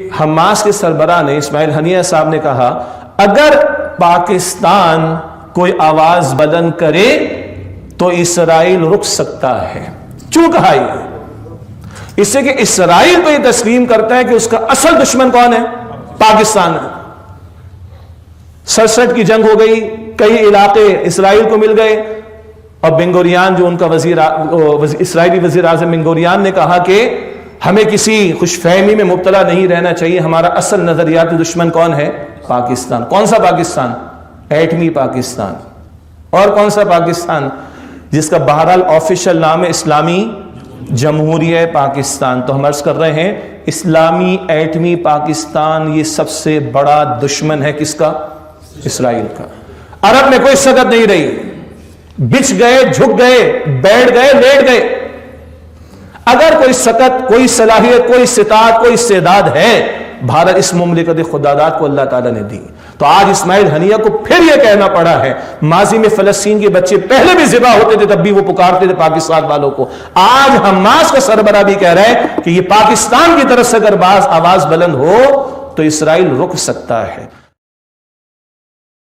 Hamas کے سربراہ نے اسماعیل ہنیہ صاحب نے کہا اگر پاکستان کوئی آواز بلند کرے تو اسرائیل رک سکتا ہے. کیوں کہا یہ؟ اس سے کہ اسرائیل کو یہ تسلیم کرتا ہے کہ اس کا اصل دشمن کون ہے؟ پاکستان ہے. 67 کی جنگ ہو گئی، کئی علاقے اسرائیل کو مل گئے، اور بن گوریان جو ان کا اسرائیلی وزیر اعظم بن گوریان نے کہا کہ ہمیں کسی خوش فہمی میں مبتلا نہیں رہنا چاہیے، ہمارا اصل نظریاتی دشمن کون ہے؟ پاکستان. کون سا پاکستان؟ ایٹمی پاکستان. اور کون سا پاکستان؟ جس کا بہرحال آفیشل نام ہے اسلامی جمہوریہ پاکستان. تو ہم عرض کر رہے ہیں اسلامی ایٹمی پاکستان یہ سب سے بڑا دشمن ہے کس کا؟ اسرائیل کا. عرب میں کوئی سکت نہیں رہی، بچ گئے، جھک گئے، بیٹھ گئے، لیٹ گئے. اگر کوئی سکت، کوئی صلاحیت، کوئی استطاعت، کوئی استعداد ہے، بھارت اس مملکت خداداد کو اللہ تعالیٰ نے دی. تو آج اسماعیل ہنیہ کو پھر یہ کہنا پڑا ہے، ماضی میں فلسطین کے بچے پہلے بھی ذبح ہوتے تھے تب بھی وہ پکارتے تھے پاکستان والوں کو. آج حماس کا سربراہ بھی کہہ رہا ہے کہ یہ پاکستان کی طرف سے اگر آواز بلند ہو تو اسرائیل رک سکتا ہے.